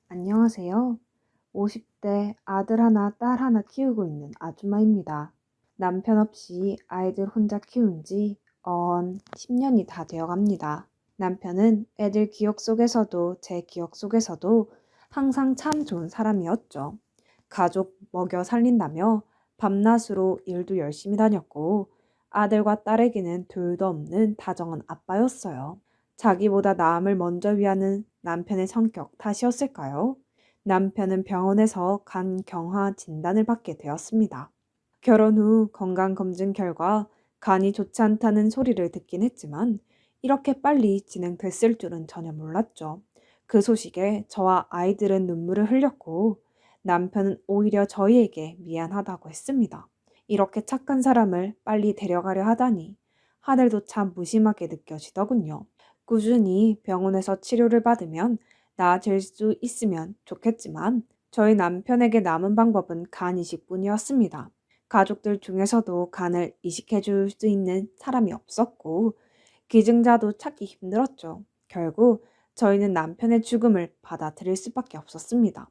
안녕하세요. 50대 아들 하나, 딸 하나 키우고 있는 아줌마입니다. 남편 없이 아이들 혼자 키운 지 10년이 다 되어 갑니다. 남편은 애들 기억 속에서도 제 기억 속에서도 항상 참 좋은 사람이었죠. 가족 먹여 살린다며 밤낮으로 일도 열심히 다녔고 아들과 딸에게는 둘도 없는 다정한 아빠였어요. 자기보다 남을 먼저 위하는 남편의 성격 탓이었을까요? 남편은 병원에서 간경화 진단을 받게 되었습니다. 결혼 후 건강검진 결과 간이 좋지 않다는 소리를 듣긴 했지만 이렇게 빨리 진행됐을 줄은 전혀 몰랐죠. 그 소식에 저와 아이들은 눈물을 흘렸고 남편은 오히려 저희에게 미안하다고 했습니다. 이렇게 착한 사람을 빨리 데려가려 하다니 하늘도 참 무심하게 느껴지더군요. 꾸준히 병원에서 치료를 받으면 나아질 수 있으면 좋겠지만 저희 남편에게 남은 방법은 간 이식뿐이었습니다. 가족들 중에서도 간을 이식해 줄 수 있는 사람이 없었고 기증자도 찾기 힘들었죠. 결국 저희는 남편의 죽음을 받아들일 수밖에 없었습니다.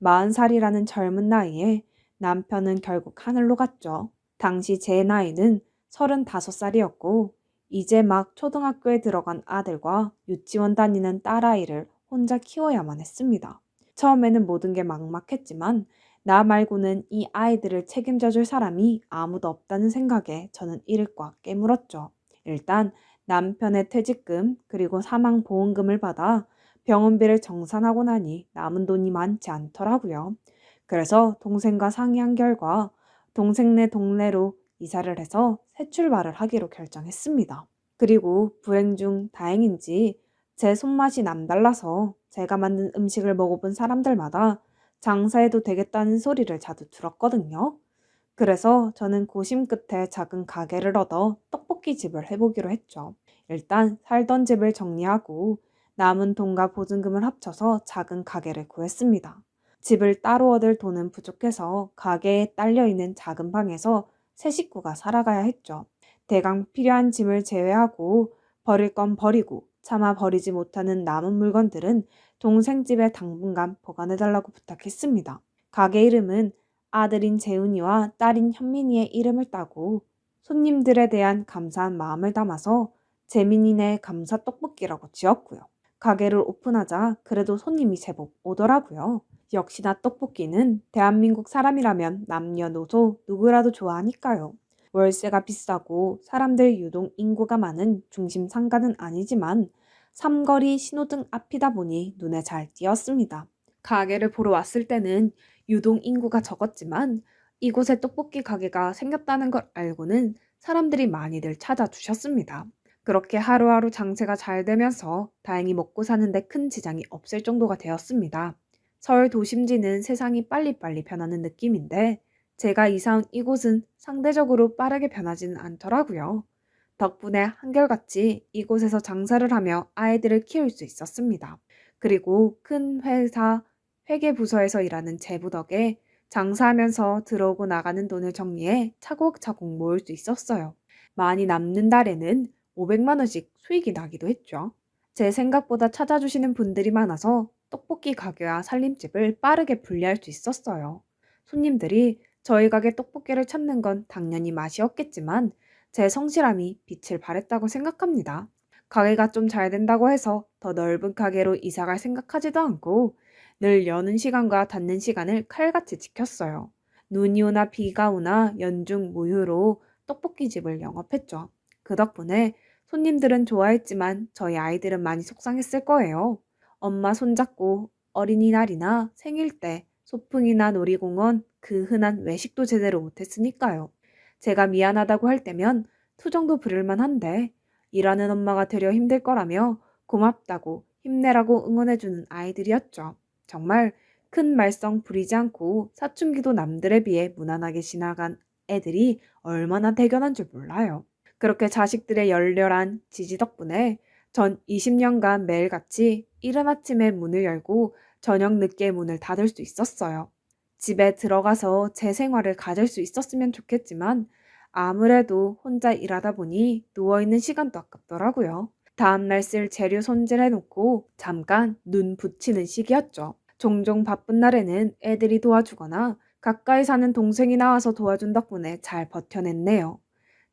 40살이라는 젊은 나이에 남편은 결국 하늘로 갔죠. 당시 제 나이는 35살이었고 이제 막 초등학교에 들어간 아들과 유치원 다니는 딸아이를 혼자 키워야만 했습니다. 처음에는 모든 게 막막했지만 나 말고는 이 아이들을 책임져 줄 사람이 아무도 없다는 생각에 저는 이를 꽉 깨물었죠. 일단 남편의 퇴직금 그리고 사망보험금을 받아 병원비를 정산하고 나니 남은 돈이 많지 않더라고요. 그래서 동생과 상의한 결과 동생네 동네로 이사를 해서 새 출발을 하기로 결정했습니다. 그리고 불행 중 다행인지 제 손맛이 남달라서 제가 만든 음식을 먹어본 사람들마다 장사해도 되겠다는 소리를 자주 들었거든요. 그래서 저는 고심 끝에 작은 가게를 얻어 떡볶이 집을 해보기로 했죠. 일단 살던 집을 정리하고 남은 돈과 보증금을 합쳐서 작은 가게를 구했습니다. 집을 따로 얻을 돈은 부족해서 가게에 딸려있는 작은 방에서 세 식구가 살아가야 했죠. 대강 필요한 짐을 제외하고 버릴 건 버리고 차마 버리지 못하는 남은 물건들은 동생 집에 당분간 보관해달라고 부탁했습니다. 가게 이름은 아들인 재훈이와 딸인 현민이의 이름을 따고 손님들에 대한 감사한 마음을 담아서 재민이네 감사 떡볶이라고 지었고요. 가게를 오픈하자 그래도 손님이 제법 오더라고요. 역시나 떡볶이는 대한민국 사람이라면 남녀노소 누구라도 좋아하니까요. 월세가 비싸고 사람들 유동 인구가 많은 중심 상가는 아니지만 삼거리 신호등 앞이다 보니 눈에 잘 띄었습니다. 가게를 보러 왔을 때는 유동 인구가 적었지만 이곳에 떡볶이 가게가 생겼다는 걸 알고는 사람들이 많이들 찾아주셨습니다. 그렇게 하루하루 장세가 잘 되면서 다행히 먹고 사는데 큰 지장이 없을 정도가 되었습니다. 서울 도심지는 세상이 빨리빨리 변하는 느낌인데 제가 이사 온 이곳은 상대적으로 빠르게 변하지는 않더라고요. 덕분에 한결같이 이곳에서 장사를 하며 아이들을 키울 수 있었습니다. 그리고 큰 회사 회계부서에서 일하는 제부 덕에 장사하면서 들어오고 나가는 돈을 정리해 차곡차곡 모을 수 있었어요. 많이 남는 달에는 500만 원씩 수익이 나기도 했죠. 제 생각보다 찾아주시는 분들이 많아서 떡볶이 가게와 살림집을 빠르게 분리할 수 있었어요. 손님들이 저희 가게 떡볶이를 찾는 건 당연히 맛이었겠지만 제 성실함이 빛을 발했다고 생각합니다. 가게가 좀 잘 된다고 해서 더 넓은 가게로 이사갈 생각하지도 않고 늘 여는 시간과 닫는 시간을 칼같이 지켰어요. 눈이 오나 비가 오나 연중 무휴로 떡볶이 집을 영업했죠. 그 덕분에 손님들은 좋아했지만 저희 아이들은 많이 속상했을 거예요. 엄마 손잡고 어린이날이나 생일 때 소풍이나 놀이공원 그 흔한 외식도 제대로 못했으니까요. 제가 미안하다고 할 때면 투정도 부릴만 한데 일하는 엄마가 되려 힘들 거라며 고맙다고 힘내라고 응원해주는 아이들이었죠. 정말 큰 말썽 부리지 않고 사춘기도 남들에 비해 무난하게 지나간 애들이 얼마나 대견한 줄 몰라요. 그렇게 자식들의 열렬한 지지 덕분에 전 20년간 매일같이 이른 아침에 문을 열고 저녁 늦게 문을 닫을 수 있었어요. 집에 들어가서 제 생활을 가질 수 있었으면 좋겠지만 아무래도 혼자 일하다 보니 누워있는 시간도 아깝더라고요. 다음날 쓸 재료 손질해놓고 잠깐 눈 붙이는 시기였죠. 종종 바쁜 날에는 애들이 도와주거나 가까이 사는 동생이 나와서 도와준 덕분에 잘 버텨냈네요.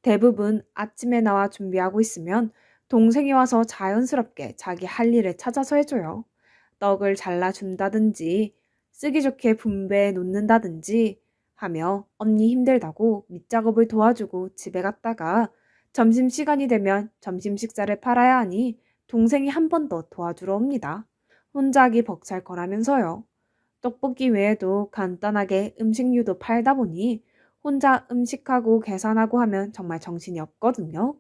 대부분 아침에 나와 준비하고 있으면 동생이 와서 자연스럽게 자기 할 일을 찾아서 해줘요. 떡을 잘라준다든지 쓰기 좋게 분배해 놓는다든지 하며 언니 힘들다고 밑작업을 도와주고 집에 갔다가 점심시간이 되면 점심 식사를 팔아야 하니 동생이 한 번 더 도와주러 옵니다. 혼자 하기 벅찰 거라면서요. 떡볶이 외에도 간단하게 음식류도 팔다 보니 혼자 음식하고 계산하고 하면 정말 정신이 없거든요.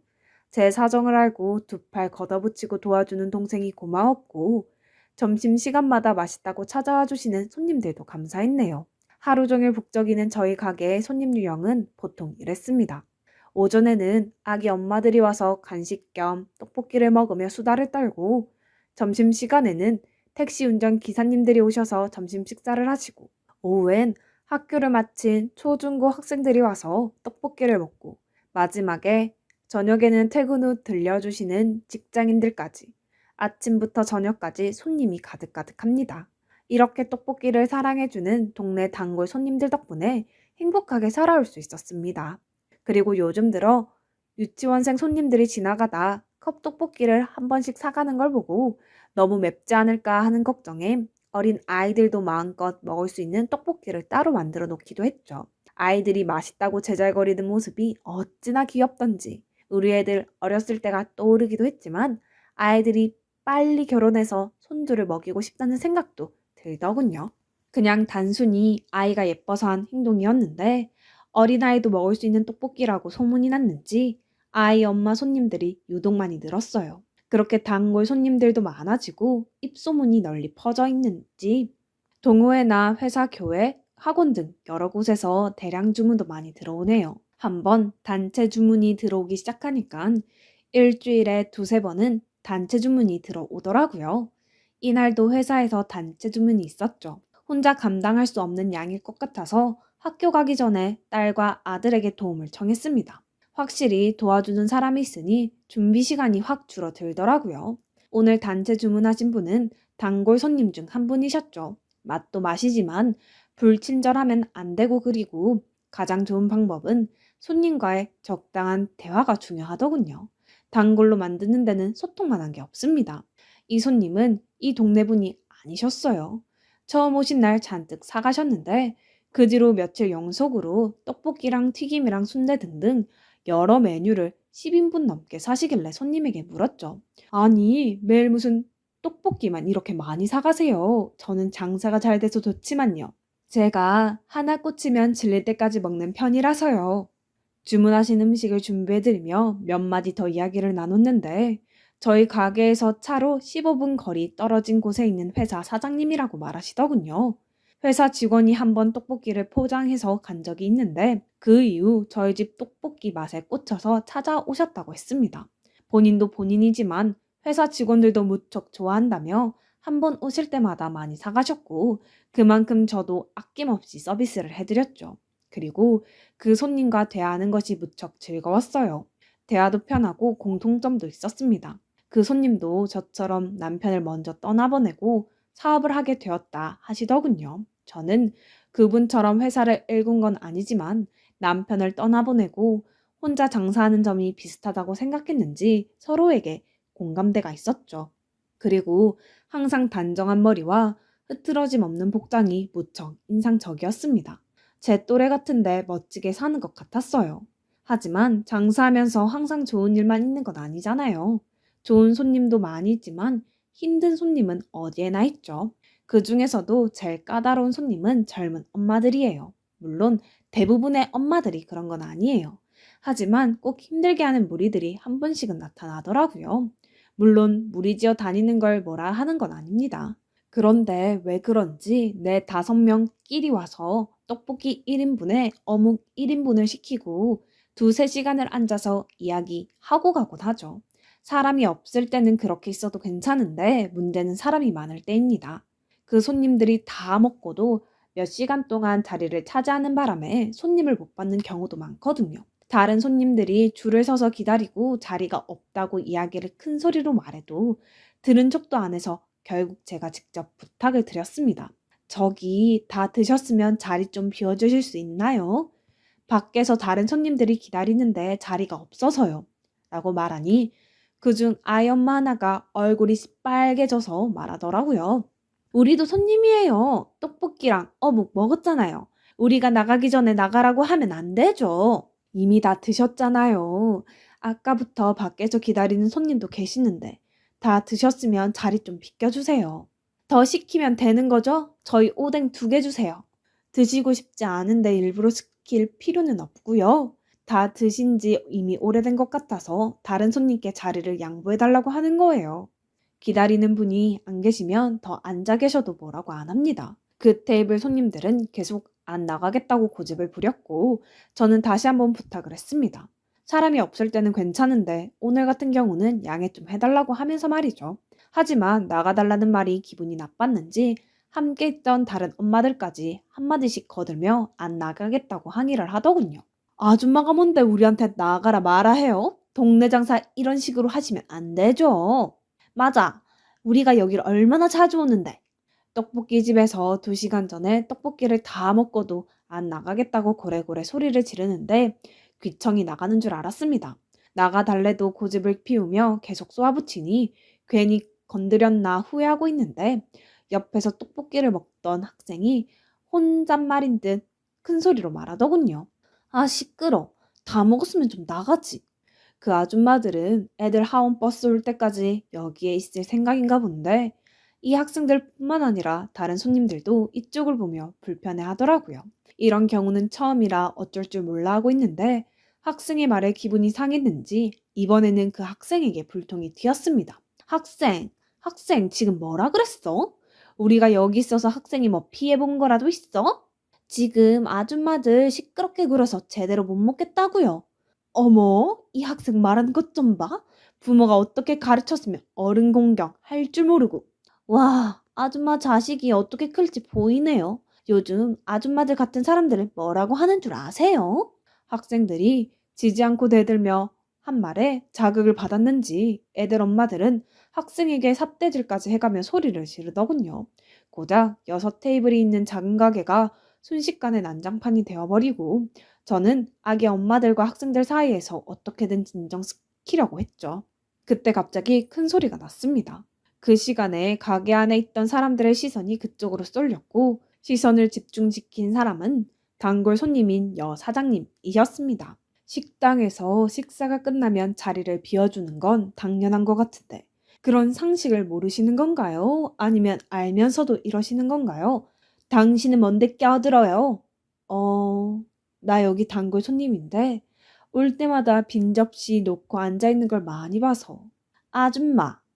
제 사정을 알고 두 팔 걷어붙이고 도와주는 동생이 고마웠고 점심시간마다 맛있다고 찾아와 주시는 손님들도 감사했네요. 하루 종일 북적이는 저희 가게의 손님 유형은 보통 이랬습니다. 오전에는 아기 엄마들이 와서 간식 겸 떡볶이를 먹으며 수다를 떨고 점심시간에는 택시 운전 기사님들이 오셔서 점심 식사를 하시고 오후엔 학교를 마친 초중고 학생들이 와서 떡볶이를 먹고 마지막에 저녁에는 퇴근 후 들려주시는 직장인들까지 아침부터 저녁까지 손님이 가득가득합니다. 이렇게 떡볶이를 사랑해주는 동네 단골 손님들 덕분에 행복하게 살아올 수 있었습니다. 그리고 요즘 들어 유치원생 손님들이 지나가다 컵떡볶이를 한 번씩 사가는 걸 보고 너무 맵지 않을까 하는 걱정에 어린 아이들도 마음껏 먹을 수 있는 떡볶이를 따로 만들어 놓기도 했죠. 아이들이 맛있다고 제잘거리는 모습이 어찌나 귀엽던지 우리 애들 어렸을 때가 떠오르기도 했지만 아이들이 빨리 결혼해서 손주를 먹이고 싶다는 생각도 들더군요. 그냥 단순히 아이가 예뻐서 한 행동이었는데 어린아이도 먹을 수 있는 떡볶이라고 소문이 났는지 아이 엄마 손님들이 유독 많이 늘었어요. 그렇게 단골 손님들도 많아지고 입소문이 널리 퍼져 있는지 동호회나 회사, 교회, 학원 등 여러 곳에서 대량 주문도 많이 들어오네요. 한번 단체 주문이 들어오기 시작하니까 일주일에 두세 번은 단체 주문이 들어오더라고요. 이날도 회사에서 단체 주문이 있었죠. 혼자 감당할 수 없는 양일 것 같아서 학교 가기 전에 딸과 아들에게 도움을 청했습니다. 확실히 도와주는 사람이 있으니 준비 시간이 확 줄어들더라고요. 오늘 단체 주문하신 분은 단골 손님 중 한 분이셨죠. 맛도 맛이지만 불친절하면 안 되고 그리고 가장 좋은 방법은 손님과의 적당한 대화가 중요하더군요. 단골로 만드는 데는 소통만 한 게 없습니다. 이 손님은 이 동네 분이 아니셨어요. 처음 오신 날 잔뜩 사가셨는데 그 뒤로 며칠 연속으로 떡볶이랑 튀김이랑 순대 등등 여러 메뉴를 10인분 넘게 사시길래 손님에게 물었죠. 아니, 매일 무슨 떡볶이만 이렇게 많이 사가세요. 저는 장사가 잘 돼서 좋지만요. 제가 하나 꽂히면 질릴 때까지 먹는 편이라서요. 주문하신 음식을 준비해드리며 몇 마디 더 이야기를 나눴는데 저희 가게에서 차로 15분 거리 떨어진 곳에 있는 회사 사장님이라고 말하시더군요. 회사 직원이 한번 떡볶이를 포장해서 간 적이 있는데 그 이후 저희 집 떡볶이 맛에 꽂혀서 찾아오셨다고 했습니다. 본인도 본인이지만 회사 직원들도 무척 좋아한다며 한번 오실 때마다 많이 사가셨고 그만큼 저도 아낌없이 서비스를 해드렸죠. 그리고 그 손님과 대화하는 것이 무척 즐거웠어요. 대화도 편하고 공통점도 있었습니다. 그 손님도 저처럼 남편을 먼저 떠나보내고 사업을 하게 되었다 하시더군요. 저는 그분처럼 회사를 일군 건 아니지만 남편을 떠나보내고 혼자 장사하는 점이 비슷하다고 생각했는지 서로에게 공감대가 있었죠. 그리고 항상 단정한 머리와 흐트러짐 없는 복장이 무척 인상적이었습니다. 제 또래 같은데 멋지게 사는 것 같았어요. 하지만 장사하면서 항상 좋은 일만 있는 건 아니잖아요. 좋은 손님도 많이 있지만 힘든 손님은 어디에나 있죠. 그 중에서도 제일 까다로운 손님은 젊은 엄마들이에요. 물론 대부분의 엄마들이 그런 건 아니에요. 하지만 꼭 힘들게 하는 무리들이 한 번씩은 나타나더라고요. 물론 무리지어 다니는 걸 뭐라 하는 건 아닙니다. 그런데 왜 그런지 내 5명끼리 와서 떡볶이 1인분에 어묵 1인분을 시키고 두세 시간을 앉아서 이야기하고 가곤 하죠. 사람이 없을 때는 그렇게 있어도 괜찮은데 문제는 사람이 많을 때입니다. 그 손님들이 다 먹고도 몇 시간 동안 자리를 차지하는 바람에 손님을 못 받는 경우도 많거든요. 다른 손님들이 줄을 서서 기다리고 자리가 없다고 이야기를 큰 소리로 말해도 들은 척도 안 해서 결국 제가 직접 부탁을 드렸습니다. 저기 다 드셨으면 자리 좀 비워주실 수 있나요? 밖에서 다른 손님들이 기다리는데 자리가 없어서요. 라고 말하니 그중 아이 엄마 하나가 얼굴이 시빨개져서 말하더라고요. 우리도 손님이에요. 떡볶이랑 어묵 먹었잖아요. 우리가 나가기 전에 나가라고 하면 안 되죠. 이미 다 드셨잖아요. 아까부터 밖에서 기다리는 손님도 계시는데 다 드셨으면 자리 좀 비켜주세요. 더 시키면 되는 거죠? 저희 오뎅 2개 주세요. 드시고 싶지 않은데 일부러 시킬 필요는 없고요. 다 드신 지 이미 오래된 것 같아서 다른 손님께 자리를 양보해달라고 하는 거예요. 기다리는 분이 안 계시면 더 앉아 계셔도 뭐라고 안 합니다. 그 테이블 손님들은 계속 안 나가겠다고 고집을 부렸고 저는 다시 한번 부탁을 했습니다. 사람이 없을 때는 괜찮은데 오늘 같은 경우는 양해 좀 해달라고 하면서 말이죠. 하지만 나가달라는 말이 기분이 나빴는지 함께 있던 다른 엄마들까지 한마디씩 거들며 안 나가겠다고 항의를 하더군요. 아줌마가 뭔데 우리한테 나가라 마라 해요? 동네 장사 이런 식으로 하시면 안 되죠. 맞아. 우리가 여기를 얼마나 자주 오는데. 떡볶이 집에서 2시간 전에 떡볶이를 다 먹고도 안 나가겠다고 고래고래 소리를 지르는데 귀청이 나가는 줄 알았습니다. 나가달래도 고집을 피우며 계속 쏘아붙이니 괜히 건드렸나 후회하고 있는데 옆에서 떡볶이를 먹던 학생이 혼잣말인 듯 큰 소리로 말하더군요. 아, 시끄러. 다 먹었으면 좀 나가지. 그 아줌마들은 애들 하원 버스 올 때까지 여기에 있을 생각인가 본데 이 학생들뿐만 아니라 다른 손님들도 이쪽을 보며 불편해 하더라고요. 이런 경우는 처음이라 어쩔 줄 몰라 하고 있는데 학생의 말에 기분이 상했는지 이번에는 그 학생에게 불통이 튀었습니다. 학생 지금 뭐라 그랬어? 우리가 여기 있어서 학생이 뭐 피해본 거라도 있어? 지금 아줌마들 시끄럽게 굴어서 제대로 못 먹겠다고요. 어머, 이 학생 말하는 것 좀 봐. 부모가 어떻게 가르쳤으면 어른 공경 할 줄 모르고. 와, 아줌마 자식이 어떻게 클지 보이네요. 요즘 아줌마들 같은 사람들을 뭐라고 하는 줄 아세요? 학생들이 지지 않고 대들며 한 말에 자극을 받았는지 애들 엄마들은 학생에게 삿대질까지 해가며 소리를 지르더군요. 고작 6테이블이 있는 작은 가게가 순식간에 난장판이 되어버리고 저는 아기 엄마들과 학생들 사이에서 어떻게든 진정시키려고 했죠. 그때 갑자기 큰 소리가 났습니다. 그 시간에 가게 안에 있던 사람들의 시선이 그쪽으로 쏠렸고 시선을 집중시킨 사람은 단골 손님인 여 사장님이셨습니다. 식당에서 식사가 끝나면 자리를 비워주는 건 당연한 것 같은데 그런 상식을 모르시는 건가요? 아니면 알면서도 이러시는 건가요? 당신은 뭔데 껴들어요? 나 여기 단골 손님인데 올 때마다 빈 접시 놓고 앉아있는 걸 많이 봐서.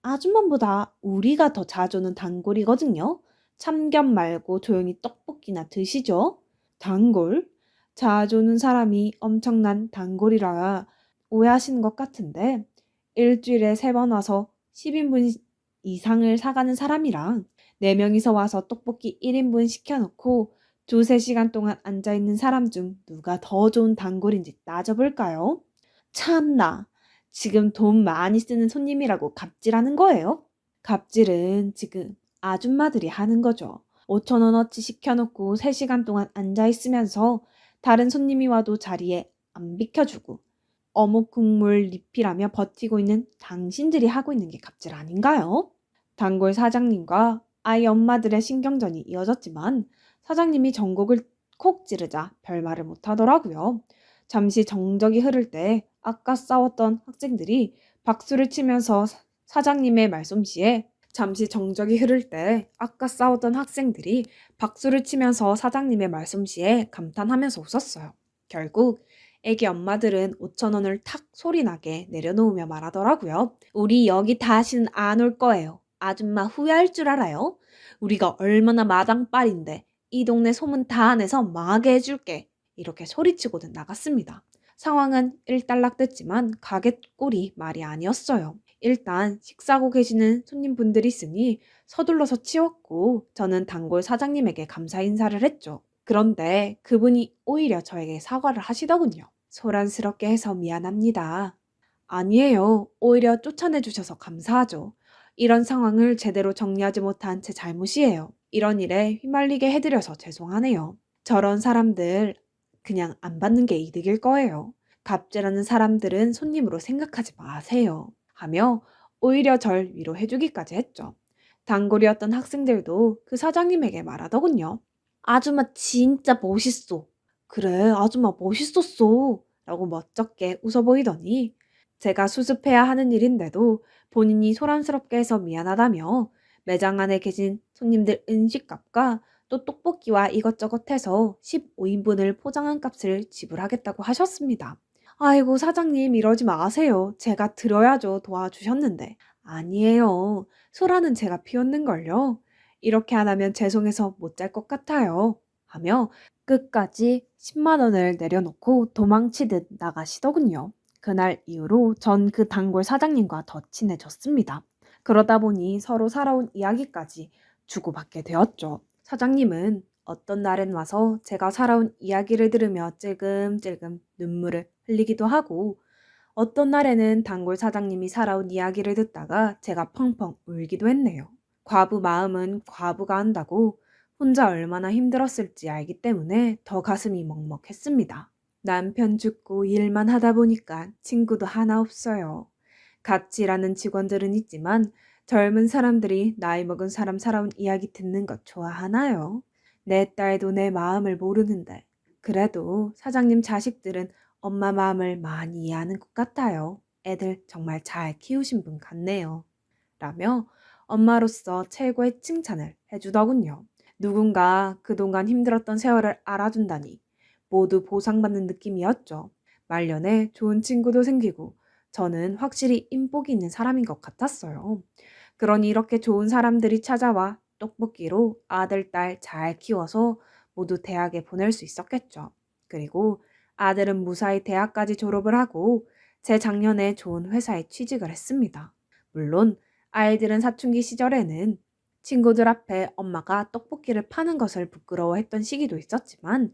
아줌마보다 우리가 더 자주 오는 단골이거든요. 참견 말고 조용히 떡볶이나 드시죠. 단골? 자주 오는 사람이 엄청난 단골이라 오해하시는 것 같은데 일주일에 3번 와서 10인분 이상을 사가는 사람이랑 4명이서 와서 떡볶이 1인분 시켜놓고 2~3시간 동안 앉아있는 사람 중 누가 더 좋은 단골인지 따져볼까요? 참나, 지금 돈 많이 쓰는 손님이라고 갑질하는 거예요? 갑질은 지금 아줌마들이 하는 거죠. 5,000원어치 시켜놓고 3시간 동안 앉아있으면서 다른 손님이 와도 자리에 안 비켜주고 어묵 국물 리필하며 버티고 있는 당신들이 하고 있는 게 갑질 아닌가요? 단골 사장님과 아이 엄마들의 신경전이 이어졌지만 사장님이 전곡을 콕 찌르자 별말을 못하더라고요. 잠시 정적이 흐를 때 아까 싸웠던 학생들이 박수를 치면서 사장님의 말솜씨에 사장님의 말솜씨에 감탄하면서 웃었어요. 결국 애기 엄마들은 5,000원을 탁 소리나게 내려놓으며 말하더라고요. 우리 여기 다시는 안 올 거예요. 아줌마 후회할 줄 알아요? 우리가 얼마나 마당빨인데 이 동네 소문 다 내서 망하게 해줄게. 이렇게 소리치고는 나갔습니다. 상황은 일단락됐지만 가게 꼴이 말이 아니었어요. 일단 식사하고 계시는 손님분들이 있으니 서둘러서 치웠고 저는 단골 사장님에게 감사 인사를 했죠. 그런데 그분이 오히려 저에게 사과를 하시더군요. 소란스럽게 해서 미안합니다. 아니에요. 오히려 쫓아내 주셔서 감사하죠. 이런 상황을 제대로 정리하지 못한 제 잘못이에요. 이런 일에 휘말리게 해드려서 죄송하네요. 저런 사람들 그냥 안 받는 게 이득일 거예요. 갑질하는 사람들은 손님으로 생각하지 마세요. 하며 오히려 절 위로해주기까지 했죠. 단골이었던 학생들도 그 사장님에게 말하더군요. 아줌마 진짜 멋있어. 그래, 아줌마 멋있었어. 라고 멋쩍게 웃어 보이더니 제가 수습해야 하는 일인데도 본인이 소란스럽게 해서 미안하다며 매장 안에 계신 손님들 음식값과 또 떡볶이와 이것저것 해서 15인분을 포장한 값을 지불하겠다고 하셨습니다. 아이고, 사장님 이러지 마세요. 제가 들어야죠. 도와주셨는데. 아니에요. 소라는 제가 피웠는걸요. 이렇게 안 하면 죄송해서 못 잘 것 같아요. 하며 끝까지 10만 원을 내려놓고 도망치듯 나가시더군요. 그날 이후로 전 그 단골 사장님과 더 친해졌습니다. 그러다 보니 서로 살아온 이야기까지 주고받게 되었죠. 사장님은 어떤 날엔 와서 제가 살아온 이야기를 들으며 찔끔찔끔 눈물을 흘리기도 하고 어떤 날에는 단골 사장님이 살아온 이야기를 듣다가 제가 펑펑 울기도 했네요. 과부 마음은 과부가 한다고 혼자 얼마나 힘들었을지 알기 때문에 더 가슴이 먹먹했습니다. 남편 죽고 일만 하다 보니까 친구도 하나 없어요. 같이 일하는 직원들은 있지만 젊은 사람들이 나이 먹은 사람 살아온 이야기 듣는 것 좋아하나요? 내 딸도 내 마음을 모르는데 그래도 사장님 자식들은 엄마 마음을 많이 이해하는 것 같아요. 애들 정말 잘 키우신 분 같네요. 라며 엄마로서 최고의 칭찬을 해주더군요. 누군가 그동안 힘들었던 세월을 알아준다니 모두 보상받는 느낌이었죠. 말년에 좋은 친구도 생기고 저는 확실히 인복이 있는 사람인 것 같았어요. 그러니 이렇게 좋은 사람들이 찾아와 떡볶이로 아들, 딸 잘 키워서 모두 대학에 보낼 수 있었겠죠. 그리고 아들은 무사히 대학까지 졸업을 하고 제 작년에 좋은 회사에 취직을 했습니다. 물론 아이들은 사춘기 시절에는 친구들 앞에 엄마가 떡볶이를 파는 것을 부끄러워했던 시기도 있었지만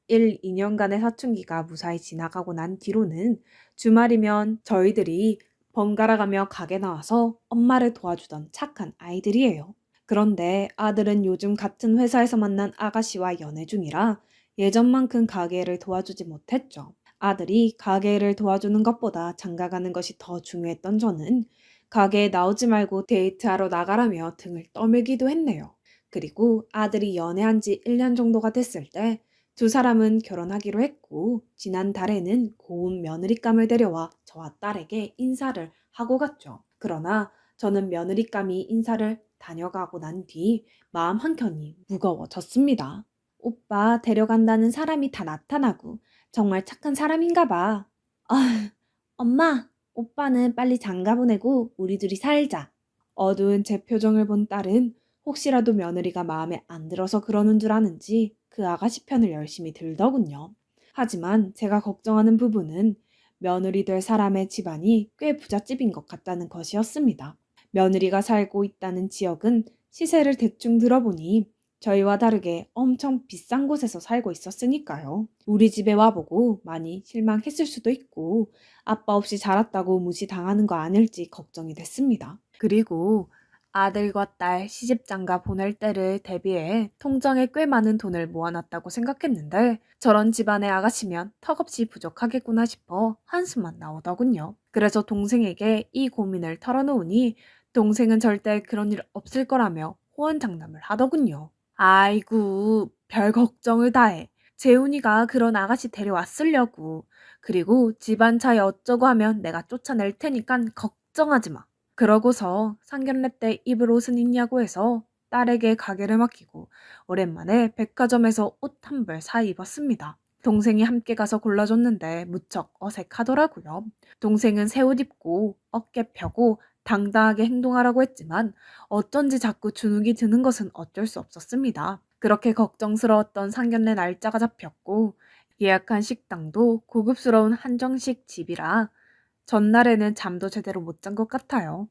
1, 2년간의 사춘기가 무사히 지나가고 난 뒤로는 주말이면 저희들이 번갈아 가며 가게 나와서 엄마를 도와주던 착한 아이들이에요. 그런데 아들은 요즘 같은 회사에서 만난 아가씨와 연애 중이라 예전만큼 가게를 도와주지 못했죠. 아들이 가게를 도와주는 것보다 장가가는 것이 더 중요했던 저는 가게에 나오지 말고 데이트하러 나가라며 등을 떠밀기도 했네요. 그리고 아들이 연애한 지 1년 정도가 됐을 때 두 사람은 결혼하기로 했고 지난달에는 고운 며느리감을 데려와 저와 딸에게 인사를 하고 갔죠. 그러나 저는 며느리감이 인사를 다녀가고 난 뒤 마음 한켠이 무거워졌습니다. 오빠 데려간다는 사람이 다 나타나고 정말 착한 사람인가 봐. 아, 엄마, 오빠는 빨리 장가 보내고 우리 둘이 살자. 어두운 제 표정을 본 딸은 혹시라도 며느리가 마음에 안 들어서 그러는 줄 아는지 그 아가씨 편을 열심히 들더군요. 하지만 제가 걱정하는 부분은 며느리 될 사람의 집안이 꽤 부잣집인 것 같다는 것이었습니다. 며느리가 살고 있다는 지역은 시세를 대충 들어보니 저희와 다르게 엄청 비싼 곳에서 살고 있었으니까요. 우리 집에 와보고 많이 실망했을 수도 있고 아빠 없이 자랐다고 무시당하는 거 아닐지 걱정이 됐습니다. 그리고 아들과 딸 시집장가 보낼 때를 대비해 통장에 꽤 많은 돈을 모아놨다고 생각했는데 저런 집안의 아가씨면 턱없이 부족하겠구나 싶어 한숨만 나오더군요. 그래서 동생에게 이 고민을 털어놓으니 동생은 절대 그런 일 없을 거라며 호언장담을 하더군요. 아이고, 별 걱정을 다해. 재훈이가 그런 아가씨 데려왔으려고. 그리고 집안 차이 어쩌고 하면 내가 쫓아낼 테니깐 걱정하지 마. 그러고서 상견례 때 입을 옷은 있냐고 해서 딸에게 가게를 맡기고 오랜만에 백화점에서 옷 한 벌 사 입었습니다. 동생이 함께 가서 골라줬는데 무척 어색하더라고요. 동생은 새 옷 입고 어깨 펴고 당당하게 행동하라고 했지만 어쩐지 자꾸 주눅이 드는 것은 어쩔 수 없었습니다. 그렇게 걱정스러웠던 상견례 날짜가 잡혔고 예약한 식당도 고급스러운 한정식 집이라 전날에는 잠도 제대로 못 잔 것 같아요.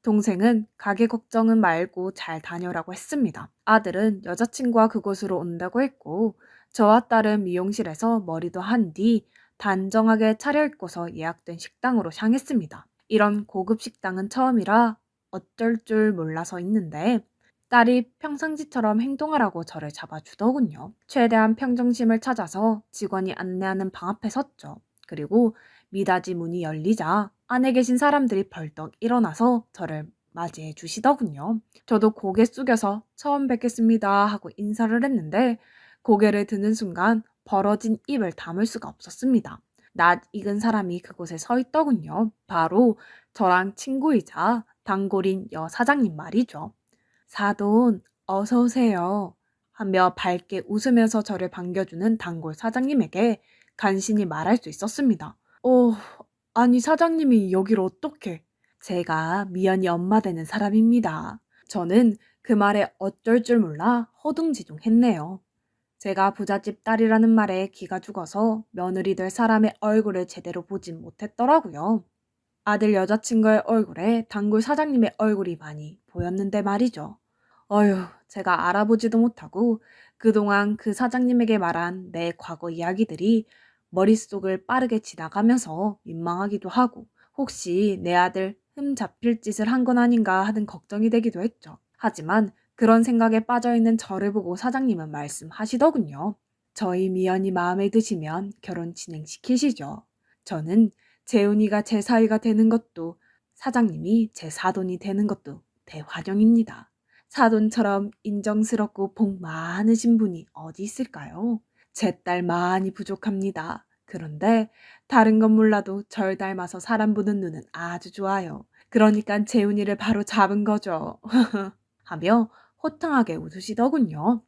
동생은 가게 걱정은 말고 잘 다녀라고 했습니다. 아들은 여자친구와 그곳으로 온다고 했고 저와 딸은 미용실에서 머리도 한 뒤 단정하게 차려입고서 예약된 식당으로 향했습니다. 이런 고급 식당은 처음이라 어쩔 줄 몰라서 있는데 딸이 평상시처럼 행동하라고 저를 잡아주더군요. 최대한 평정심을 찾아서 직원이 안내하는 방 앞에 섰죠. 그리고 미닫이 문이 열리자 안에 계신 사람들이 벌떡 일어나서 저를 맞이해 주시더군요. 저도 고개 숙여서 처음 뵙겠습니다 하고 인사를 했는데 고개를 드는 순간 벌어진 입을 다물 수가 없었습니다. 낯 익은 사람이 그곳에 서 있더군요. 바로 저랑 친구이자 단골인 여 사장님 말이죠. 사돈, 어서 오세요. 하며 밝게 웃으면서 저를 반겨주는 단골 사장님에게 간신히 말할 수 있었습니다. 아니 사장님이 여길 어떻게? 제가 미연이 엄마 되는 사람입니다. 저는 그 말에 어쩔 줄 몰라 허둥지둥했네요. 제가 부잣집 딸이라는 말에 기가 죽어서 며느리 될 사람의 얼굴을 제대로 보진 못했더라고요. 아들 여자친구의 얼굴에 단골 사장님의 얼굴이 많이 보였는데 말이죠. 어휴, 제가 알아보지도 못하고 그동안 그 사장님에게 말한 내 과거 이야기들이 머릿속을 빠르게 지나가면서 민망하기도 하고 혹시 내 아들 흠 잡힐 짓을 한 건 아닌가 하는 걱정이 되기도 했죠. 하지만 그런 생각에 빠져있는 저를 보고 사장님은 말씀하시더군요. 저희 미연이 마음에 드시면 결혼 진행시키시죠. 저는 재훈이가 제 사위가 되는 것도 사장님이 제 사돈이 되는 것도 대환영입니다. 사돈처럼 인정스럽고 복 많으신 분이 어디 있을까요? 제 딸 많이 부족합니다. 그런데 다른 건 몰라도 절 닮아서 사람 보는 눈은 아주 좋아요. 그러니까 재훈이를 바로 잡은 거죠. 하며 호탕하게 웃으시더군요.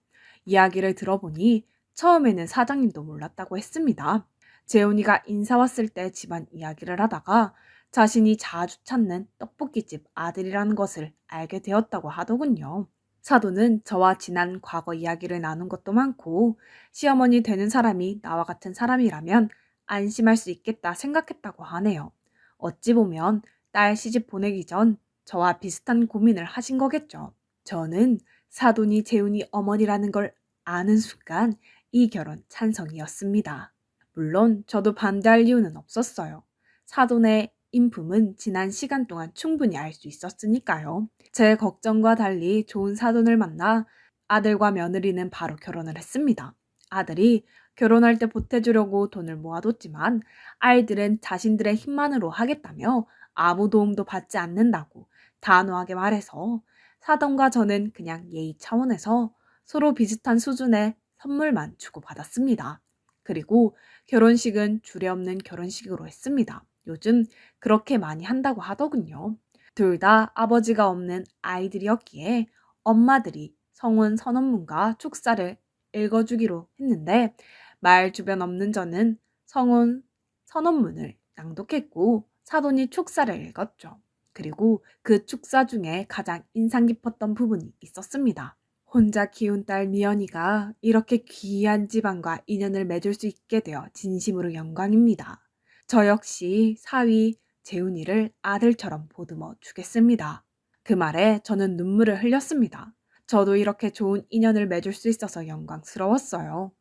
이야기를 들어보니 처음에는 사장님도 몰랐다고 했습니다. 재훈이가 인사 왔을 때 집안 이야기를 하다가 자신이 자주 찾는 떡볶이집 아들이라는 것을 알게 되었다고 하더군요. 사돈은 저와 지난 과거 이야기를 나눈 것도 많고 시어머니 되는 사람이 나와 같은 사람이라면 안심할 수 있겠다 생각했다고 하네요. 어찌 보면 딸 시집 보내기 전 저와 비슷한 고민을 하신 거겠죠. 저는 사돈이 재훈이 어머니라는 걸 아는 순간 이 결혼 찬성이었습니다. 물론 저도 반대할 이유는 없었어요. 사돈의 인품은 지난 시간 동안 충분히 알 수 있었으니까요. 제 걱정과 달리 좋은 사돈을 만나 아들과 며느리는 바로 결혼을 했습니다. 아들이 결혼할 때 보태주려고 돈을 모아뒀지만 아이들은 자신들의 힘만으로 하겠다며 아무 도움도 받지 않는다고 단호하게 말해서 사돈과 저는 그냥 예의 차원에서 서로 비슷한 수준의 선물만 주고받았습니다. 그리고 결혼식은 주례없는 결혼식으로 했습니다. 요즘 그렇게 많이 한다고 하더군요. 둘 다 아버지가 없는 아이들이었기에 엄마들이 성혼 선언문과 축사를 읽어주기로 했는데 말 주변 없는 저는 성혼 선언문을 낭독했고 사돈이 축사를 읽었죠. 그리고 그 축사 중에 가장 인상 깊었던 부분이 있었습니다. 혼자 키운 딸 미연이가 이렇게 귀한 집안과 인연을 맺을 수 있게 되어 진심으로 영광입니다. 저 역시 사위 재훈이를 아들처럼 보듬어 주겠습니다. 그 말에 저는 눈물을 흘렸습니다. 저도 이렇게 좋은 인연을 맺을 수 있어서 영광스러웠어요.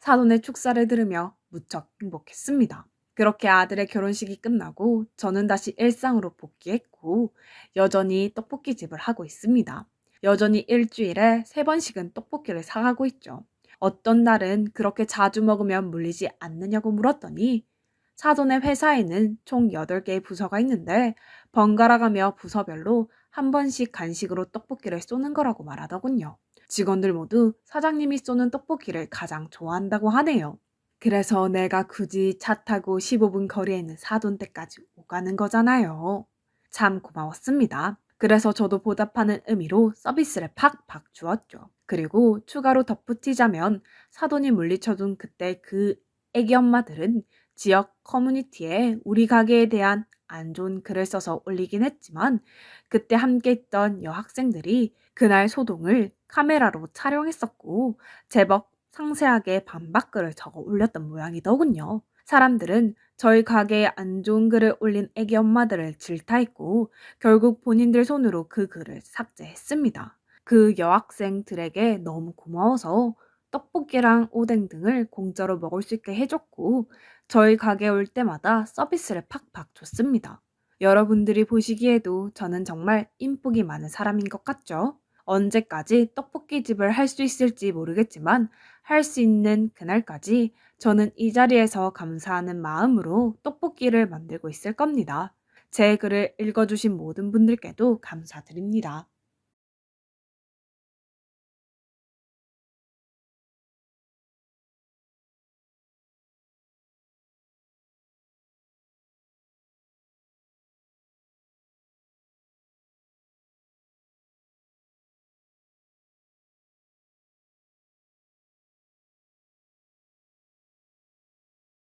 사돈의 축사를 들으며 무척 행복했습니다. 그렇게 아들의 결혼식이 끝나고 저는 다시 일상으로 복귀했고 여전히 떡볶이집을 하고 있습니다. 여전히 일주일에 3번씩은 떡볶이를 사가고 있죠. 어떤 날은 그렇게 자주 먹으면 물리지 않느냐고 물었더니 사돈의 회사에는 총 8개의 부서가 있는데 번갈아 가며 부서별로 한 번씩 간식으로 떡볶이를 쏘는 거라고 말하더군요. 직원들 모두 사장님이 쏘는 떡볶이를 가장 좋아한다고 하네요. 그래서 내가 굳이 차 타고 15분 거리에 있는 사돈 댁까지 오가는 거잖아요. 참 고마웠습니다. 그래서 저도 보답하는 의미로 서비스를 팍팍 주었죠. 그리고 추가로 덧붙이자면 사돈이 물리쳐둔 그때 그 애기 엄마들은 지역 커뮤니티에 우리 가게에 대한 안 좋은 글을 써서 올리긴 했지만 그때 함께 있던 여학생들이 그날 소동을 카메라로 촬영했었고 제법 상세하게 반박글을 적어 올렸던 모양이더군요. 사람들은 저희 가게에 안 좋은 글을 올린 애기 엄마들을 질타했고 결국 본인들 손으로 그 글을 삭제했습니다. 그 여학생들에게 너무 고마워서 떡볶이랑 오뎅 등을 공짜로 먹을 수 있게 해줬고 저희 가게에 올 때마다 서비스를 팍팍 줬습니다. 여러분들이 보시기에도 저는 정말 인복이 많은 사람인 것 같죠? 언제까지 떡볶이집을 할 수 있을지 모르겠지만 할 수 있는 그날까지 저는 이 자리에서 감사하는 마음으로 떡볶이를 만들고 있을 겁니다. 제 글을 읽어주신 모든 분들께도 감사드립니다.